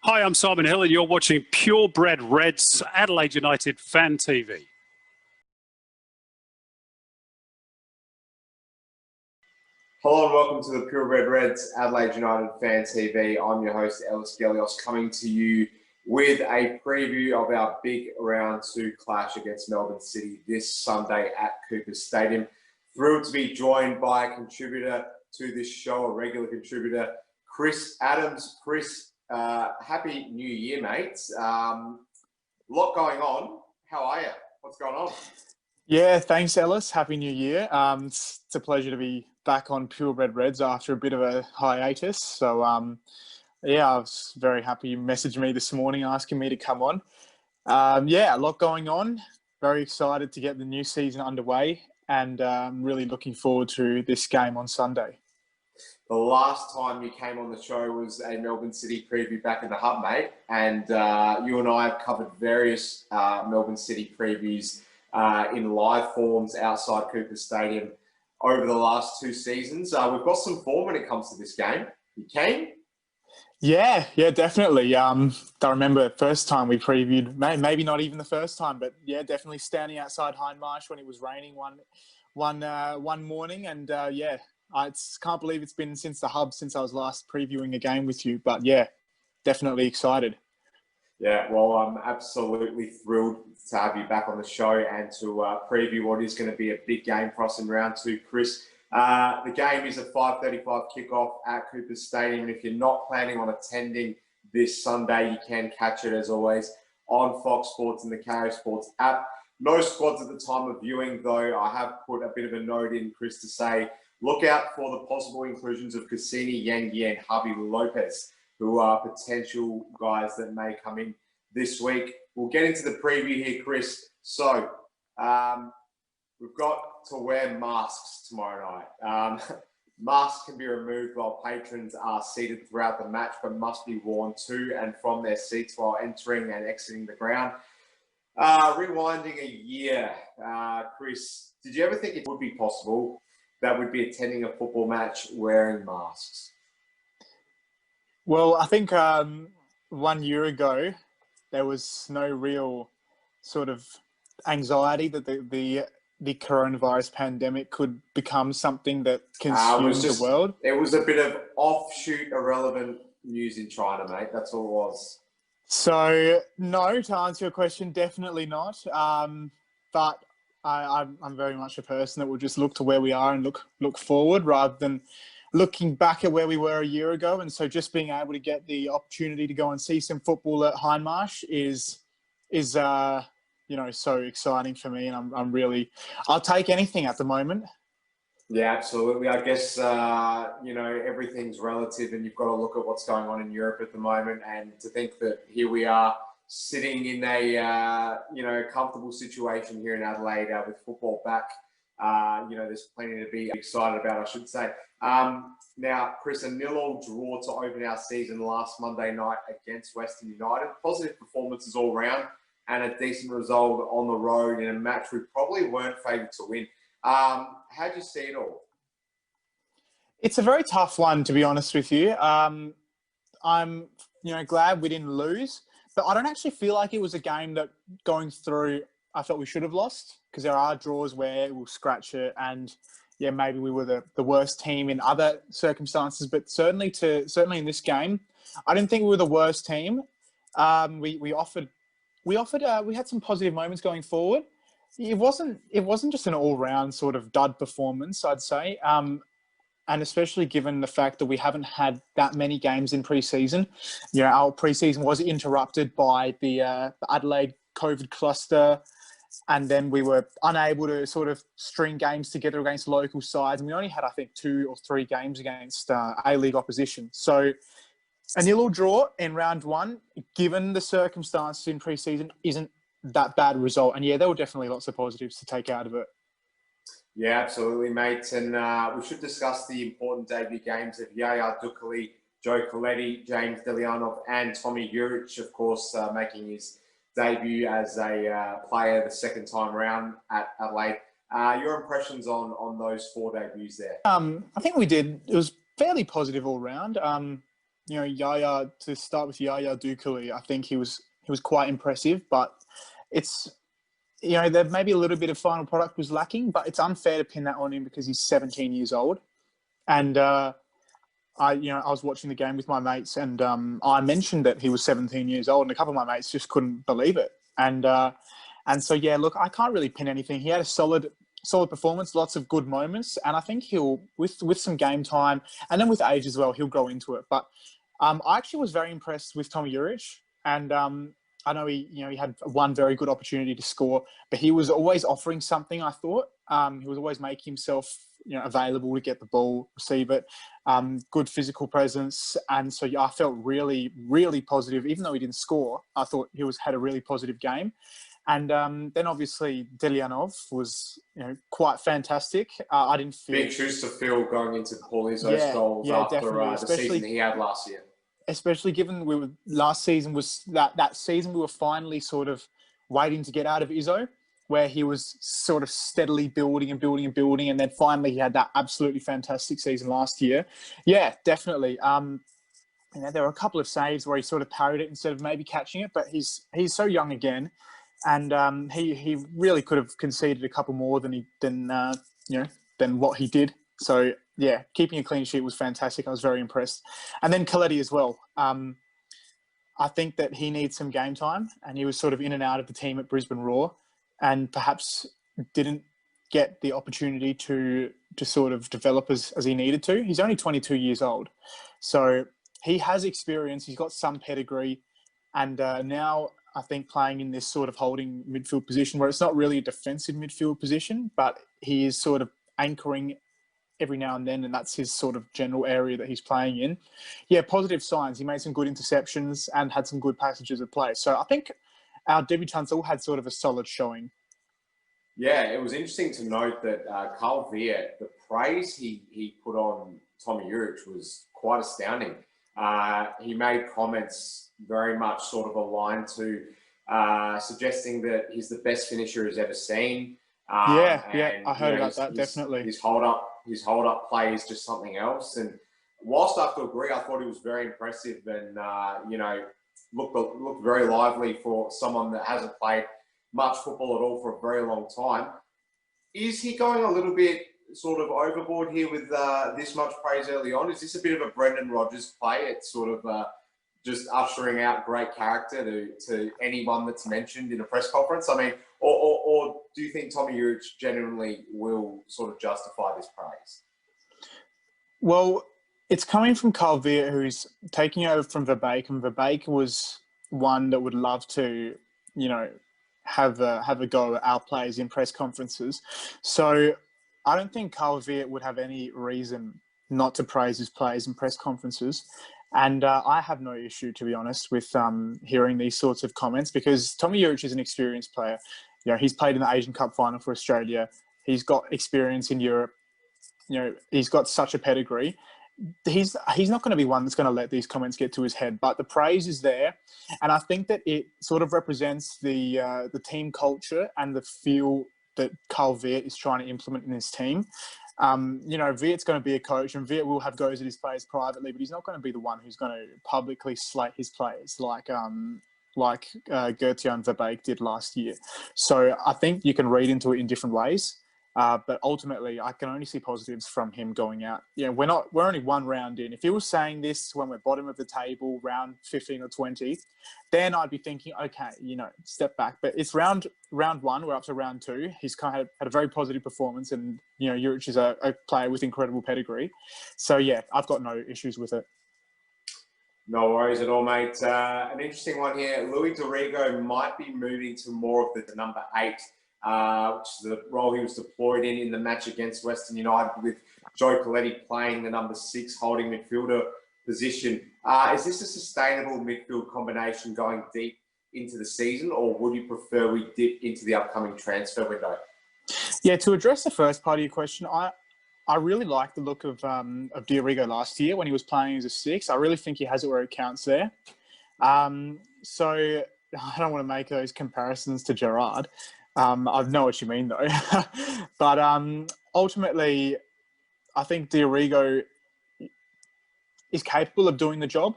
Hi, I'm Simon Hill and you're watching Purebred Reds Adelaide United Fan TV. Hello and welcome to the Purebred Reds Adelaide United Fan TV. I'm your host, Ellis Gelios, coming to you with a preview of our big round 2 clash against Melbourne City this Sunday at Cooper Stadium. Thrilled to be joined by a contributor to this show, a regular contributor, Chris Adams. Chris, happy New Year, mates. Lot going on. How are you? What's going on? Yeah, thanks, Ellis. Happy New Year. It's a pleasure to be back on Purebred Reds after a bit of a hiatus. So, yeah, I was very happy you messaged me this morning asking me to come on. Yeah, a lot going on. Very excited to get the new season underway and really looking forward to this game on Sunday. The last time you came on the show was a Melbourne City preview back in the hub, mate. And you and I have covered various Melbourne City previews in live forms outside Cooper Stadium over the last 2 seasons. We've got some form when it comes to this game. You keen? Yeah, definitely. I remember the first time we previewed, maybe not even the first time, but yeah, definitely standing outside Hindmarsh when it was raining one morning. And yeah, I can't believe it's been since the hub since I was last previewing a game with you. But yeah, definitely excited. Yeah, well, I'm absolutely thrilled to have you back on the show and to preview what is going to be a big game for us in round 2, Chris. The game is a 5:35 kickoff at Cooper Stadium, and if you're not planning on attending this Sunday, you can catch it, as always, on Fox Sports and the Kayo Sports app. No squads at the time of viewing, though. I have put a bit of a note in, Chris, to say look out for the possible inclusions of Cassini, Yangi, and Javi Lopez, who are potential guys that may come in this week. We'll get into the preview here, Chris. So, we've got to wear masks tomorrow night. Masks can be removed while patrons are seated throughout the match, but must be worn to and from their seats while entering and exiting the ground. Rewinding a year, Chris, did you ever think it would be possible that we'd be attending a football match wearing masks? Well, I think 1 year ago, there was no real sort of anxiety that the coronavirus pandemic could become something that consumed the world. It was a bit of offshoot, irrelevant news in China, mate. That's all it was. So, no, to answer your question, definitely not. But I'm very much a person that will just look to where we are and look forward rather than looking back at where we were a year ago. And so just being able to get the opportunity to go and see some football at Hindmarsh is you know, so exciting for me. And I'll take anything at the moment. Yeah, absolutely. I guess, you know, everything's relative and you've got to look at what's going on in Europe at the moment. And to think that here we are sitting in a, you know, comfortable situation here in Adelaide with football back. You know, there's plenty to be excited about, I should say. Now, Chris, a 0-0 draw to open our season last Monday night against Western United. Positive performances all round and a decent result on the road in a match we probably weren't favoured to win. How'd you see it all? It's a very tough one, to be honest with you. I'm, you know, glad we didn't lose, but I don't actually feel like it was a game that going through, I felt we should have lost, because there are draws where we'll scratch it and yeah, maybe we were the worst team in other circumstances, but certainly in this game, I didn't think we were the worst team. We had some positive moments going forward. It wasn't just an all-round sort of dud performance, I'd say. And especially given the fact that we haven't had that many games in pre-season. You know, our pre-season was interrupted by the Adelaide COVID cluster, and then we were unable to sort of string games together against local sides. And we only had, I think, 2 or 3 games against A-League opposition. So a 0-0 draw in round 1, given the circumstances in pre-season, isn't that bad a result. And yeah, there were definitely lots of positives to take out of it. Yeah, absolutely, mate. And we should discuss the important debut games of Yaya Dukuly, Joe Caletti, James Delianov, and Tomi Juric, of course, making his debut as a player the second time round at Adelaide. Your impressions on those 4 debuts there? I think we did. It was fairly positive all round. Yaya, to start with Yaya Dukuly, I think he was quite impressive, but it's, there may be a little bit of final product was lacking, but it's unfair to pin that on him because he's 17 years old. And I was watching the game with my mates, and I mentioned that he was 17 years old, and a couple of my mates just couldn't believe it. And so, yeah, look, I can't really pin anything. He had a solid performance, lots of good moments, and I think he'll, with some game time, and then with age as well, he'll grow into it. But I actually was very impressed with Tomi Juric, and I know he had one very good opportunity to score, but he was always offering something, I thought. He was always making himself available to get the ball, receive it, good physical presence. And so I felt really, really positive. Even though he didn't score, I thought he had a really positive game. And then obviously Delianov was quite fantastic. I didn't feel... Big shoes to fill going into Paulie's goals after the season he had last year. Especially given last season was that season we were finally sort of waiting to get out of Izzo, where he was sort of steadily building, and then finally he had that absolutely fantastic season last year. Yeah, definitely. There were a couple of saves where he sort of parried it instead of maybe catching it, but he's so young again, and he really could have conceded a couple more than what he did. So yeah, keeping a clean sheet was fantastic. I was very impressed. And then Caletti as well. I think that he needs some game time, and he was sort of in and out of the team at Brisbane Roar, and perhaps didn't get the opportunity to sort of develop as he needed to. He's only 22 years old. So he has experience. He's got some pedigree. And now I think playing in this sort of holding midfield position where it's not really a defensive midfield position, but he is sort of anchoring every now and then, and that's his sort of general area that he's playing in. Yeah, positive signs. He made some good interceptions and had some good passages of play. So I think our debutants all had sort of a solid showing. Yeah, it was interesting to note that Carl Viet, the praise he put on Tomi Juric was quite astounding. He made comments very much sort of aligned to suggesting that he's the best finisher he's ever seen. I heard about that, definitely. His hold-up play is just something else. And whilst I have to agree, I thought he was very impressive and, looked very lively for someone that hasn't played much football at all for a very long time. Is he going a little bit sort of overboard here with this much praise early on? Is this a bit of a Brendan Rodgers play? It's sort of just ushering out great character to anyone that's mentioned in a press conference? I mean, or do you think Tomi Juric genuinely will sort of justify this praise? Well, it's coming from Carl Viet, who's taking over from Verbeek, and Verbeek was one that would love to, have a go at our players in press conferences. So I don't think Carl Viet would have any reason not to praise his players in press conferences. And I have no issue, to be honest, with hearing these sorts of comments, because Tomi Juric is an experienced player. He's played in the Asian Cup final for Australia. He's got experience in Europe. He's got such a pedigree. He's not going to be one that's going to let these comments get to his head, but the praise is there. And I think that it sort of represents the team culture and the feel that Carl Viet is trying to implement in his team. Viet's going to be a coach, and Viet will have goes at his players privately, but he's not going to be the one who's going to publicly slate his players like Gertjan Verbeek did last year. So I think you can read into it in different ways. But ultimately, I can only see positives from him going out. We're only one round in. If he was saying this when we're bottom of the table, round 15 or 20, then I'd be thinking, okay, step back. But it's round one. We're up to round two. He's kind of had a very positive performance, and Juric is a player with incredible pedigree. So yeah, I've got no issues with it. No worries at all, mate. An interesting one here. Luis Dorigo might be moving to more of the number 8. Which is the role he was deployed in the match against Western United, with Joe Caletti playing the number 6 holding midfielder position. Is this a sustainable midfield combination going deep into the season, or would you prefer we dip into the upcoming transfer window? Yeah, to address the first part of your question, I really like the look of Diorigo last year when he was playing as a 6. I really think he has it where it counts there. So I don't want to make those comparisons to Gerard. I know what you mean, though. But ultimately, I think Diorigo, is capable of doing the job,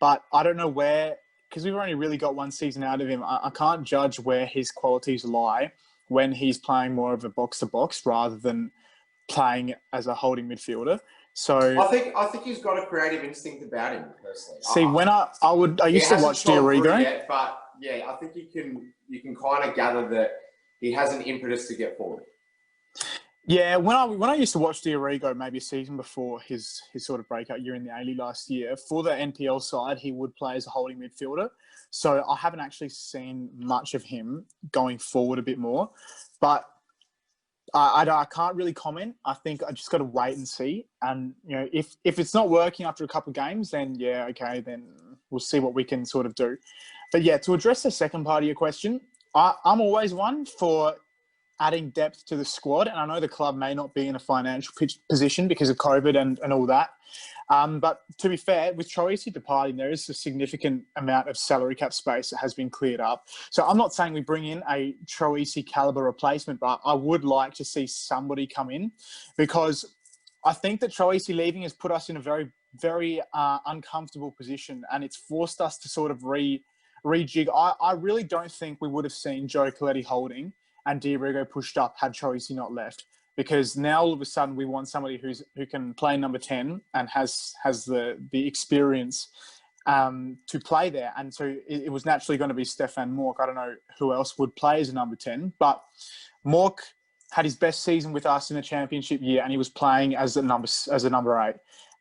but I don't know where, because we've only really got one season out of him. I can't judge where his qualities lie when he's playing more of a box-to-box rather than playing as a holding midfielder. So I think he's got a creative instinct about him personally. See, when I used to watch Diorigo Diorigo, yet, but yeah, I think you can kind of gather that he has an impetus to get forward. Yeah, when I used to watch Diorigo, maybe a season before his sort of breakout year in the A-League last year, for the NPL side, he would play as a holding midfielder. So I haven't actually seen much of him going forward a bit more, but I can't really comment. I think I just got to wait and see. And if it's not working after a couple of games, then yeah, okay, then we'll see what we can sort of do. But yeah, to address the second part of your question, I'm always one for adding depth to the squad. And I know the club may not be in a financial position because of COVID and all that. But to be fair, with Troisi departing, there is a significant amount of salary cap space that has been cleared up. So I'm not saying we bring in a Troisi caliber replacement, but I would like to see somebody come in, because I think that Troisi leaving has put us in a very, very uncomfortable position, and it's forced us to sort of rejig. I really don't think we would have seen Joe Caletti holding and Diorigo pushed up had Troisi not left. Because now all of a sudden we want somebody who can play number 10 and has the experience to play there. And so it was naturally going to be Stefan Mork. I don't know who else would play as a number 10, but Mork had his best season with us in the championship year, and he was playing as a number 8.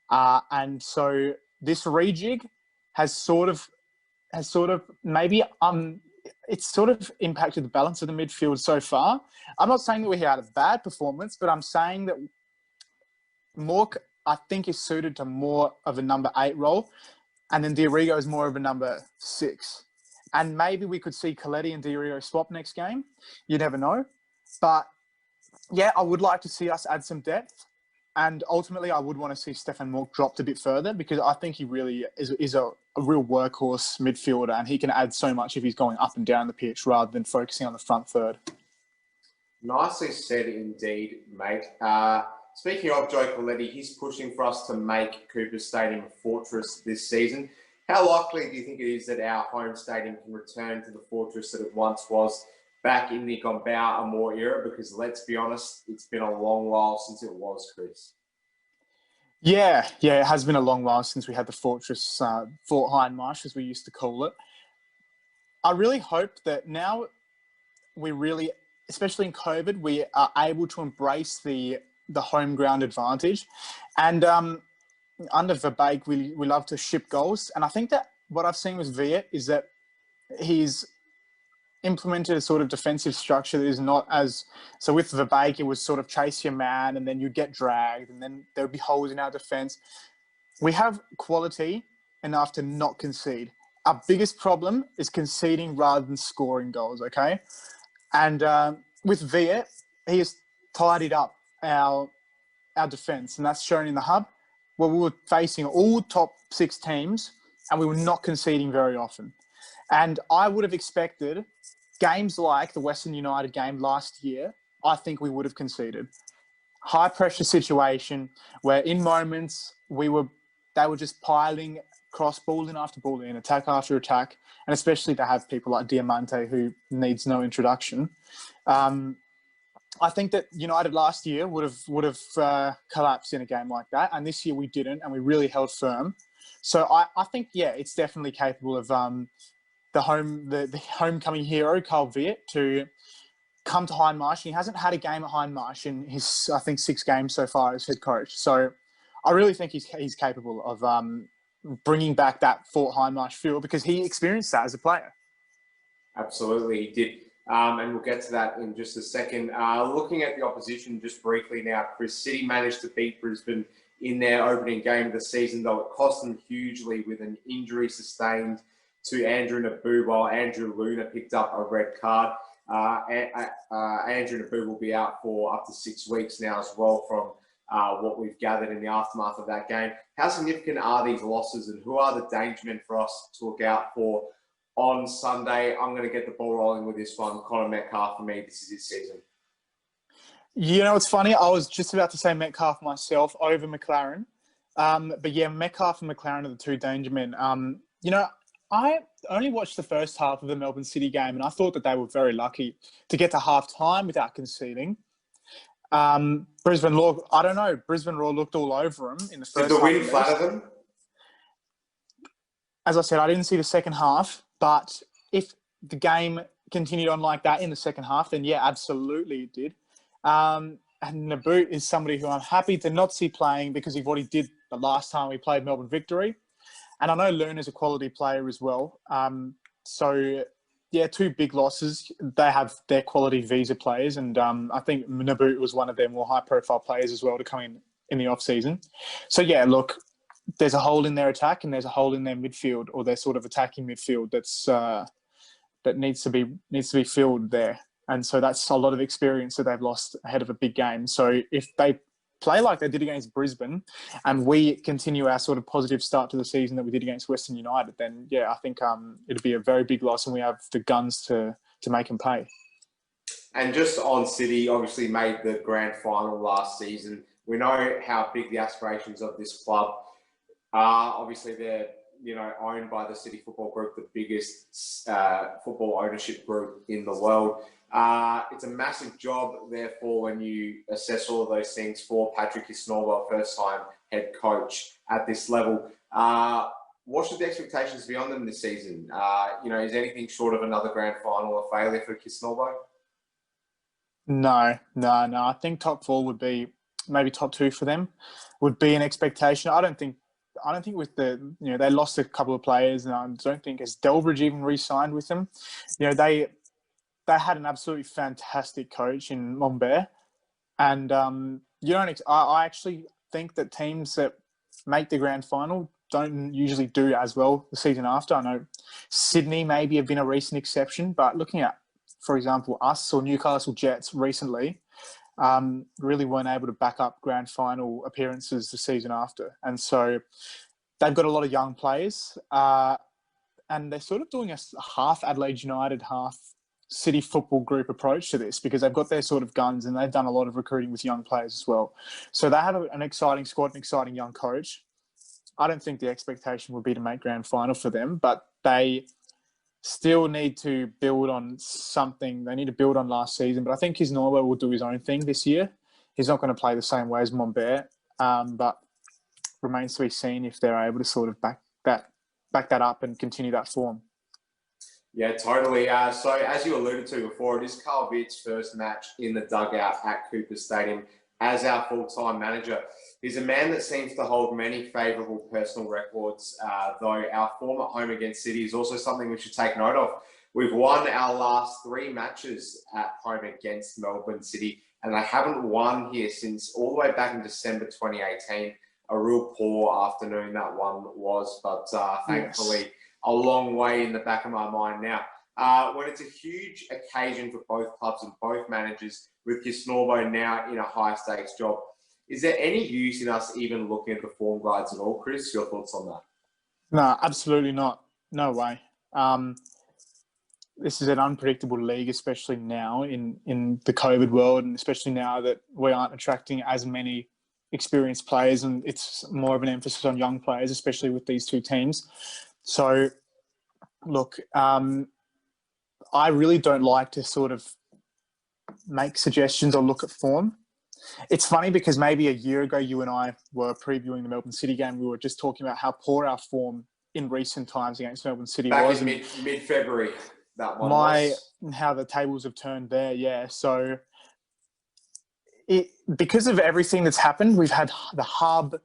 And so this rejig has sort of maybe it's sort of impacted the balance of the midfield so far. I'm not saying that we had a bad performance, but I'm saying that Mork, I think, is suited to more of a number 8 role, and then Diorigo is more of a number 6. And maybe we could see Caletti and Diorigo swap next game. You never know. But yeah, I would like to see us add some depth. And ultimately, I would want to see Stefan Mork dropped a bit further, because I think he really is a real workhorse midfielder, and he can add so much if he's going up and down the pitch rather than focusing on the front third. Nicely said indeed, mate. Speaking of Joe Caletti, he's pushing for us to make Cooper Stadium a fortress this season. How likely do you think it is that our home stadium can return to the fortress that it once was back in the Gombau Amor era? Because let's be honest, it's been a long while since it was, Chris. Yeah, it has been a long while since we had the fortress, Fort Hindmarsh, as we used to call it. I really hope that now we really, especially in COVID, we are able to embrace the home ground advantage. And under Verbeek, we love to ship goals. And I think that what I've seen with Viet is that he's implemented a sort of defensive structure that is not as... So with Verbeek, it was sort of chase your man, and then you'd get dragged, and then there would be holes in our defence. We have quality enough to not concede. Our biggest problem is conceding rather than scoring goals, okay? And with Viet, he has tidied up our defence, and that's shown in the hub, where we were facing all top 6 teams, and we were not conceding very often. And I would have expected games like the Western United game last year, I think we would have conceded. High pressure situation where in moments they were just piling cross ball in after ball in, attack after attack, and especially to have people like Diamante, who needs no introduction. I think that United last year would have collapsed in a game like that, and this year we didn't, and we really held firm. So I think, yeah, it's definitely capable of the homecoming hero, Carl Viet, to come to Hindmarsh. He hasn't had a game at Hindmarsh in his, I think, 6 games so far as head coach. So I really think he's capable of bringing back that Fort Hindmarsh feel, because he experienced that as a player. Absolutely, he did. And we'll get to that in just a second. Looking at the opposition just briefly now, Chris, City managed to beat Brisbane in their opening game of the season, though it cost them hugely with an injury sustained to Andrew Nabu, while Andrew Luna picked up a red card. Andrew Nabu will be out for up to 6 weeks now as well, from what we've gathered in the aftermath of that game. How significant are these losses, and who are the danger men for us to look out for on Sunday? I'm going to get the ball rolling with this one. Connor Metcalfe, for me, this is his season. You know, it's funny. I was just about to say Metcalfe myself over McLaren. But yeah, Metcalf and McLaren are the two danger men. I only watched the first half of the Melbourne City game, and I thought that they were very lucky to get to half time without conceding. Brisbane Roar looked all over them in the first half. Did the win flatter them? As I said, I didn't see the second half, but if the game continued on like that in the second half, then yeah, absolutely it did. And Naboot is somebody who I'm happy to not see playing because of what he did the last time we played Melbourne Victory. And I know Luna's a quality player as well. So, yeah, two big losses. They have their quality visa players. And I think Naboot was one of their more high-profile players as well to come in the off-season. So, yeah, look, there's a hole in their attack and there's a hole in their midfield or their sort of attacking midfield that needs to be filled there. And so that's a lot of experience that they've lost ahead of a big game. So if they play like they did against Brisbane and we continue our sort of positive start to the season that we did against Western United, then, yeah, I think it'll be a very big loss and we have the guns to make them pay. And just on City, obviously made the grand final last season. We know how big the aspirations of this club are. Obviously, they're owned by the City Football Group, the biggest football ownership group in the world. It's a massive job, therefore, when you assess all of those things for Patrick Hisnorbo, first-time head coach at this level. What should the expectations be on them this season? Is anything short of another grand final a failure for Hisnorbo? No. I think top four would be maybe top two for them. Would be an expectation. I don't think with they lost a couple of players, and I don't think has Delbridge even re-signed with them. They had an absolutely fantastic coach in Mombert, and I actually think that teams that make the grand final don't usually do as well the season after. I know Sydney maybe have been a recent exception, but looking at, for example, us or Newcastle Jets recently, really weren't able to back up grand final appearances the season after. And so they've got a lot of young players and they're sort of doing a half Adelaide United, half City Football Group approach to this because they've got their sort of guns and they've done a lot of recruiting with young players as well. So they have an exciting squad, an exciting young coach. I don't think the expectation would be to make grand final for them, but they still need to build on something. They need to build on last season, but I think Hisnorbo will do his own thing this year. He's not going to play the same way as Mombert, but remains to be seen if they're able to sort of back that up and continue that form. Yeah, totally. So as you alluded to before, it is Carl Witt's first match in the dugout at Cooper Stadium as our full-time manager. He's a man that seems to hold many favourable personal records, though our form at home against City is also something we should take note of. We've won our last 3 matches at home against Melbourne City, and they haven't won here since all the way back in December 2018. A real poor afternoon that one was, but thankfully a long way in the back of my mind now. When it's a huge occasion for both clubs and both managers, with Hisnorbo now in a high-stakes job, is there any use in us even looking at the form guides at all, Chris? Your thoughts on that? No, absolutely not. No way. This is an unpredictable league, especially now in the COVID world, and especially now that we aren't attracting as many experienced players, and it's more of an emphasis on young players, especially with these two teams. So, look, I really don't like to sort of make suggestions or look at form. It's funny because maybe a year ago, you and I were previewing the Melbourne City game. We were just talking about how poor our form in recent times against Melbourne City was. Back in mid-February, that one was. How the tables have turned there, yeah. So because of everything that's happened, we've had the hub,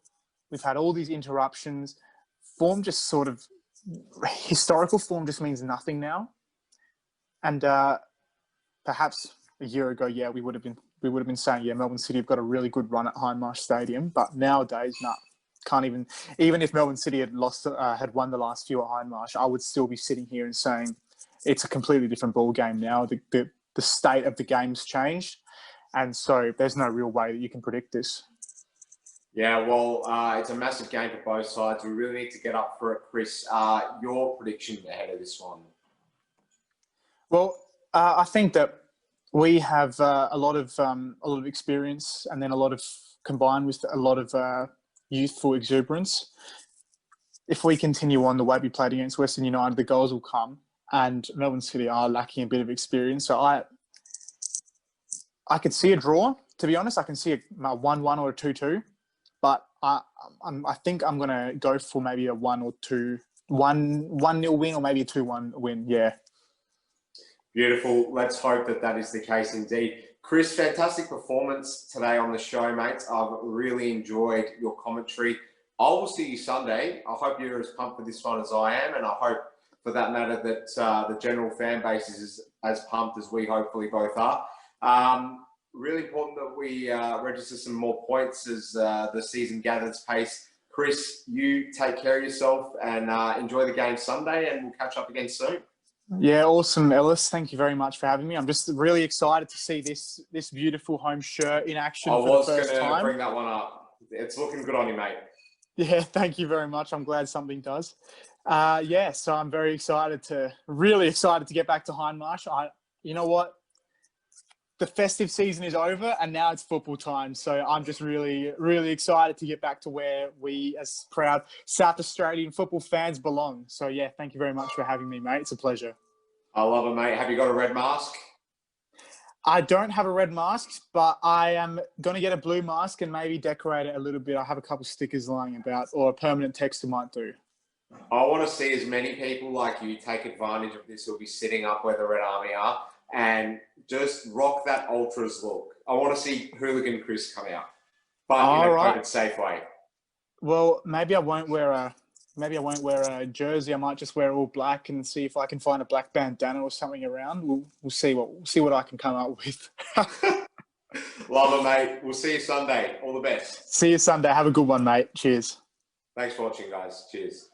we've had all these interruptions. Form just sort of, historical form just means nothing now. And perhaps a year ago, yeah, we would have been saying, yeah, Melbourne City have got a really good run at Hindmarsh Stadium. But nowadays, can't even if Melbourne City had won the last few at Hindmarsh, I would still be sitting here and saying it's a completely different ball game now. The state of the game's changed. And so there's no real way that you can predict this. Yeah, well, it's a massive game for both sides. We really need to get up for it, Chris. Your prediction ahead of this one? Well, I think that we have a lot of experience, and then combined with a lot of youthful exuberance. If we continue on the way we played against Western United, the goals will come, and Melbourne City are lacking a bit of experience. So I could see a draw, to be honest. I can see a 1-1 or a 2-2, but I think I'm going to go for maybe a 1-0 win, or maybe a 2-1 win. Yeah. Beautiful. Let's hope that is the case indeed. Chris, fantastic performance today on the show, mate. I've really enjoyed your commentary. I will see you Sunday. I hope you're as pumped for this one as I am, and I hope, for that matter, that the general fan base is as pumped as we hopefully both are. Really important that we register some more points as the season gathers pace. Chris, you take care of yourself and enjoy the game Sunday, and we'll catch up again soon. Yeah, awesome, Ellis. Thank you very much for having me. I'm just really excited to see this beautiful home shirt in action for the first time. I was going to bring that one up. It's looking good on you, mate. Yeah, thank you very much. I'm glad something does. So I'm really excited to get back to Hindmarsh. You know what? The festive season is over and now it's football time. So I'm just really, really excited to get back to where we as proud South Australian football fans belong. So yeah, thank you very much for having me, mate. It's a pleasure. I love it, mate. Have you got a red mask? I don't have a red mask, but I am going to get a blue mask and maybe decorate it a little bit. I have a couple of stickers lying about, or a permanent texter might do. I want to see as many people like you take advantage of this who'll be sitting up where the Red Army are and just rock that Ultras look. I want to see Hooligan Chris come out, but in a COVID safe way. Well, maybe I won't wear a jersey. I might just wear all black and see if I can find a black bandana or something around. We'll see what I can come up with. Love it, mate. We'll see you Sunday. All the best. See you Sunday. Have a good one, mate. Cheers. Thanks for watching, guys. Cheers.